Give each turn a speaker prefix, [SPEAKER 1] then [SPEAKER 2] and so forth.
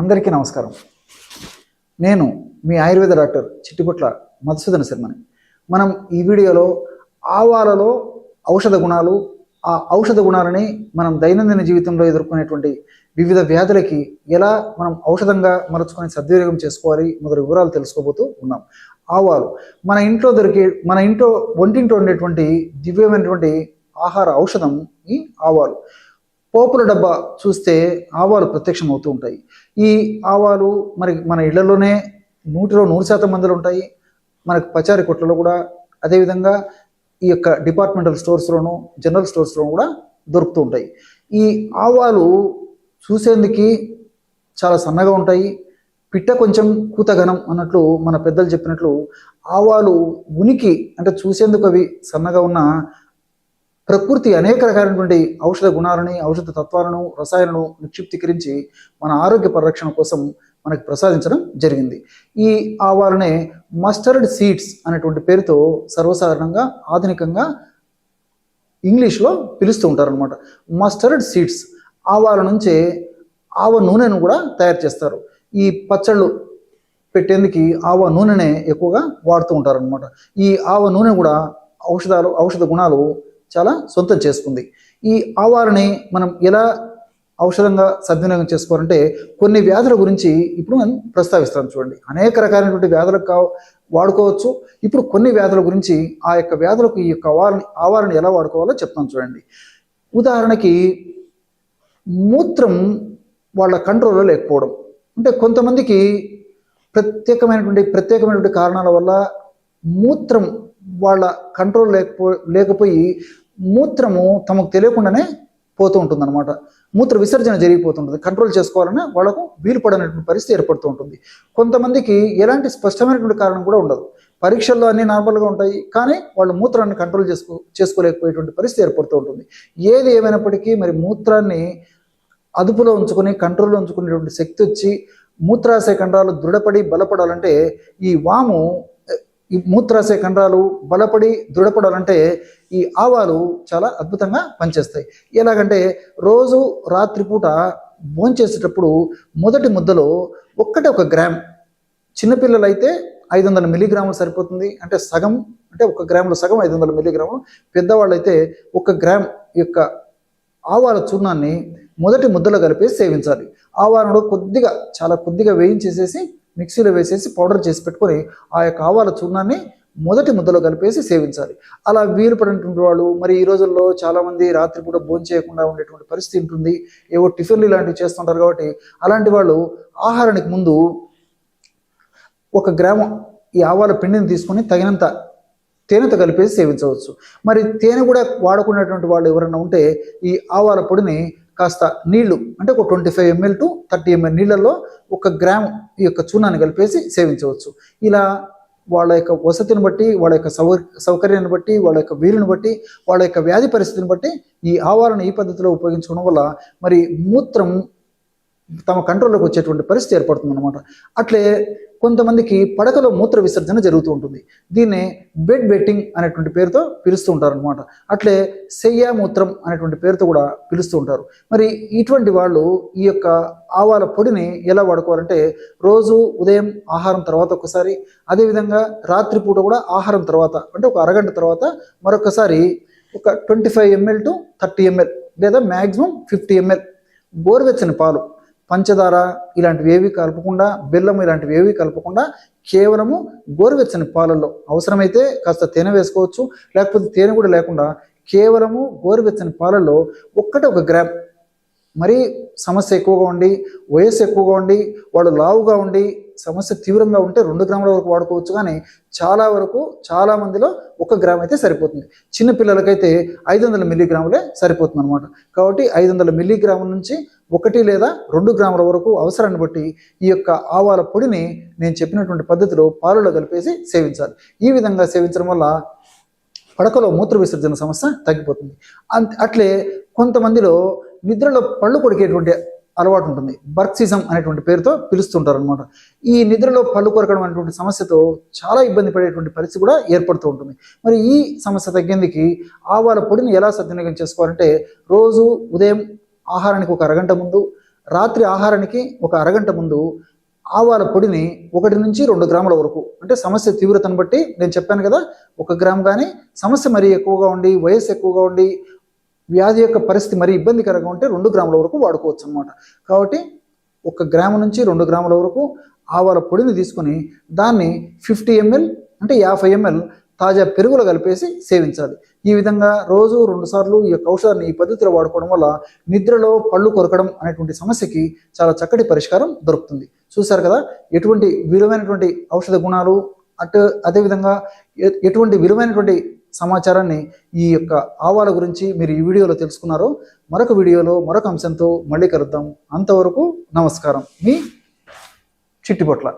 [SPEAKER 1] అందరికీ నమస్కారం. నేను మీ ఆయుర్వేద డాక్టర్ చిట్టిపుట్ల మధుసూదన శర్మని. మనం ఈ వీడియోలో ఆవాలలో ఔషధ గుణాలు, ఆ ఔషధ గుణాలని మనం దైనందిన జీవితంలో ఎదుర్కొనేటువంటి వివిధ వ్యాధులకి ఎలా మనం ఔషధంగా మలుచుకొని సద్వినియోగం చేసుకోవాలి మొదటి వివరాలు తెలుసుకోబోతూ ఉన్నాం. ఆవాలు మన ఇంట్లో వంటింట్లో ఉండేటువంటి దివ్యమైనటువంటి ఆహార ఔషధం ఈ ఆవాలు. పోపుల డబ్బా చూస్తే ఆవాలు ప్రత్యక్షం అవుతూ ఉంటాయి. ఈ ఆవాలు మన ఇళ్లలోనే 100% మందులు ఉంటాయి. మనకు పచారీ కొట్లలో కూడా, అదేవిధంగా ఈ యొక్క డిపార్ట్మెంటల్ స్టోర్స్లోను, జనరల్ స్టోర్స్లోను కూడా దొరుకుతూ ఉంటాయి. ఈ ఆవాలు చూసేందుకు చాలా సన్నగా ఉంటాయి. పిట్ట కొంచెం కూతఘనం అన్నట్లు మన పెద్దలు చెప్పినట్లు ఆవాలు ఉనికి అంటే చూసేందుకు అవి సన్నగా ఉన్న ప్రకృతి అనేక రకాలైనటువంటి ఔషధ గుణాలని, ఔషధ తత్వాలను, రసాయనాలను నిక్షిప్తీకరించి మన ఆరోగ్య పరిరక్షణ కోసం మనకు ప్రసాదించడం జరిగింది. ఈ ఆవాలనే మస్టర్డ్ సీడ్స్ అనేటువంటి పేరుతో సర్వసాధారణంగా ఆధునికంగా ఇంగ్లీష్లో పిలుస్తూ ఉంటారనమాట. మస్టర్డ్ సీడ్స్ ఆవాల నుంచే ఆవ నూనెను కూడా తయారు చేస్తారు. ఈ పచ్చళ్ళు పెట్టేందుకు ఆవ నూనెనే ఎక్కువగా వాడుతూ ఉంటారనమాట. ఈ ఆవ నూనె కూడా ఔషధ గుణాలు చాలా సొంతం చేసుకుంది. ఈ ఆవాలని మనం ఎలా ఔషధంగా సద్వినియోగం చేసుకోవాలంటే కొన్ని వ్యాధుల గురించి ఇప్పుడు మనం ప్రస్తావిస్తాను. చూడండి, అనేక రకాలైనటువంటి వ్యాధులకు వాడుకోవచ్చు. ఇప్పుడు కొన్ని వ్యాధుల గురించి ఆ యొక్క వ్యాధులకు ఈ యొక్క ఆవాలని ఎలా వాడుకోవాలో చెప్తాను. చూడండి, ఉదాహరణకి మూత్రం వాళ్ళ కంట్రోల్లో లేకపోవడం. అంటే కొంతమందికి ప్రత్యేకమైనటువంటి కారణాల వల్ల మూత్రం వాళ్ళ కంట్రోల్ లేకపోయి మూత్రము తమకు తెలియకుండానే పోతూ ఉంటుంది అనమాట. మూత్ర విసర్జన జరిగిపోతుంటుంది. కంట్రోల్ చేసుకోవాలని వాళ్ళకు వీలు పడనటువంటి పరిస్థితి ఏర్పడుతూ ఉంటుంది. కొంతమందికి ఎలాంటి స్పష్టమైనటువంటి కారణం కూడా ఉండదు. పరీక్షల్లో అన్నీ నార్మల్గా ఉంటాయి, కానీ వాళ్ళు మూత్రాన్ని కంట్రోల్ చేసుకోలేకపోయేటువంటి పరిస్థితి ఏర్పడుతూ ఉంటుంది. ఏది ఏమైనప్పటికీ మరి మూత్రాన్ని అదుపులో ఉంచుకొని, కంట్రోల్లో ఉంచుకునేటువంటి శక్తి వచ్చి మూత్రాశయ కండరాలు దృఢపడి బలపడాలంటే ఈ మూత్రాశయ కండరాలు బలపడి దృఢపడాలంటే ఈ ఆవాలు చాలా అద్భుతంగా పనిచేస్తాయి. ఎలాగంటే రోజు రాత్రిపూట భోంచేసేటప్పుడు మొదటి ముద్దలో ఒక గ్రామ్, చిన్నపిల్లలు అయితే 500 మిల్లీగ్రాములు సరిపోతుంది. అంటే సగం, అంటే 1 గ్రాములో సగం 500 మిల్లీగ్రాములు. పెద్దవాళ్ళు అయితే 1 గ్రామ్ యొక్క ఆవాల చూర్ణాన్ని మొదటి ముద్దలో కలిపేసి సేవించాలి. ఆవాలను చాలా కొద్దిగా వేయించేసేసి మిక్సీలో వేసేసి పౌడర్ చేసి పెట్టుకొని ఆ యొక్క ఆవాల చూర్ణాన్ని మొదటి ముద్దలో కలిపేసి సేవించాలి. అలా వీలు పడినటువంటి వాళ్ళు, మరి ఈ రోజుల్లో చాలామంది రాత్రిపూట భోజనం చేయకుండా ఉండేటువంటి పరిస్థితి ఉంటుంది. ఏవో టిఫిన్లు ఇలాంటివి చేస్తుంటారు. కాబట్టి అలాంటి వాళ్ళు ఆహారానికి ముందు 1 గ్రాము ఈ ఆవాల పిండిని తీసుకొని తగినంత తేనెతో కలిపేసి సేవించవచ్చు. మరి తేనె కూడా వాడుకునేటువంటి వాళ్ళు ఎవరైనా ఉంటే ఈ ఆవాల పొడిని కాస్త నీళ్లు, అంటే ఒక 25 ml to 30 ml నీళ్ళల్లో 1 గ్రామ్ ఈ యొక్క చూర్ణాన్ని కలిపేసి సేవించవచ్చు. ఇలా వాళ్ళ యొక్క వసతిని బట్టి, వాళ్ళ యొక్క సౌకర్యాన్ని బట్టి, వాళ్ళ యొక్క వీలుని బట్టి, వాళ్ళ యొక్క వ్యాధి పరిస్థితిని బట్టి ఈ ఆవాలను ఈ పద్ధతిలో ఉపయోగించుకోవడం వల్ల మరి మూత్రం తమ కంట్రోల్లోకి వచ్చేటువంటి పరిస్థితి ఏర్పడుతుంది అనమాట. అట్లే కొంతమందికి పడకలో మూత్ర విసర్జన జరుగుతూ ఉంటుంది. దీన్నే బెడ్ బెట్టింగ్ అనేటువంటి పేరుతో పిలుస్తూ ఉంటారు అనమాట. అట్లే శయ్యామూత్రం అనేటువంటి పేరుతో కూడా పిలుస్తూ ఉంటారు. మరి ఇటువంటి వాళ్ళు ఈ యొక్క ఆవాల పొడిని ఎలా వాడుకోవాలంటే రోజు ఉదయం ఆహారం తర్వాత ఒకసారి, అదేవిధంగా రాత్రిపూట కూడా ఆహారం తర్వాత, అంటే ఒక అరగంట తర్వాత మరొకసారి 25 ml to 30 ml లేదా మ్యాక్సిమం 50 ml గోరువెచ్చని పాలు, పంచదార ఇలాంటివి ఏవి కలపకుండా, బెల్లం ఇలాంటివి ఏవి కలపకుండా కేవలము గోరువెచ్చని పాలల్లో, అవసరమైతే కాస్త తేనె వేసుకోవచ్చు, లేకపోతే తేనె కూడా లేకుండా కేవలము గోరువెచ్చని పాలల్లో 1 గ్రామ్, మరీ సమస్య ఎక్కువగా ఉండి, వయస్సు ఎక్కువగా ఉండి, వాళ్ళు లావుగా ఉండి, సమస్య తీవ్రంగా ఉంటే 2 గ్రాముల వరకు వాడుకోవచ్చు. కానీ చాలా మందిలో 1 గ్రామ్ అయితే సరిపోతుంది. చిన్నపిల్లలకైతే 500 మిల్లీగ్రాములే సరిపోతుంది అనమాట. కాబట్టి 500 మిల్లీగ్రాముల నుంచి 1 లేదా 2 గ్రాముల వరకు అవసరాన్ని బట్టి ఈ యొక్క ఆవాల పొడిని నేను చెప్పినటువంటి పద్ధతిలో పాలలో కలిపేసి సేవించాలి. ఈ విధంగా సేవించడం వల్ల పడకలో మూత్ర విసర్జన సమస్య తగ్గిపోతుంది. అట్లే కొంతమందిలో నిద్రలో పళ్ళు కొరికేటువంటి అలవాటు ఉంటుంది. బర్క్సిజం అనేటువంటి పేరుతో పిలుస్తుంటారు అనమాట. ఈ నిద్రలో పళ్ళు కొరకడం అనేటువంటి సమస్యతో చాలా ఇబ్బంది పడేటువంటి పరిస్థితి కూడా ఏర్పడుతూ ఉంటుంది. మరి ఈ సమస్య తగ్గేందుకు ఆవాల పొడిని ఎలా సద్వినియోగం చేసుకోవాలంటే రోజు ఉదయం ఆహారానికి 1 అరగంట ముందు, రాత్రి ఆహారానికి ఒక అరగంట ముందు ఆవాల పొడిని 1 నుంచి 2 గ్రాముల వరకు, అంటే సమస్య తీవ్రతను బట్టి నేను చెప్పాను కదా, 1 గ్రామ్ కానీ సమస్య మరీ ఎక్కువగా ఉండి వయసు ఎక్కువగా ఉండి వ్యాధి యొక్క పరిస్థితి మరీ ఇబ్బందికరంగా ఉంటే 2 గ్రాముల వరకు వాడుకోవచ్చు అనమాట. కాబట్టి 1 గ్రాము నుంచి 2 గ్రాముల వరకు ఆవాల పొడిని తీసుకొని దాన్ని 50 ml అంటే 50 ml తాజా పెరుగులో కలిపేసి సేవించాలి. ఈ విధంగా రోజు 2 సార్లు ఈ యొక్క ఔషధాన్ని ఈ పద్ధతిలో వాడుకోవడం వల్ల నిద్రలో పళ్ళు కొరకడం అనేటువంటి సమస్యకి చాలా చక్కటి పరిష్కారం దొరుకుతుంది. చూశారు కదా ఎటువంటి విలువైనటువంటి ఔషధ గుణాలు, అదేవిధంగా ఎటువంటి విలువైనటువంటి సమాచారాన్ని ఈ యొక్క ఆవాల గురించి మీరు ఈ వీడియోలో తెలుసుకున్నారో. మరొక వీడియోలో మరొక అంశంతో మళ్ళీ కలుద్దాం. అంతవరకు నమస్కారం. మీ చిట్టిపొట్ల.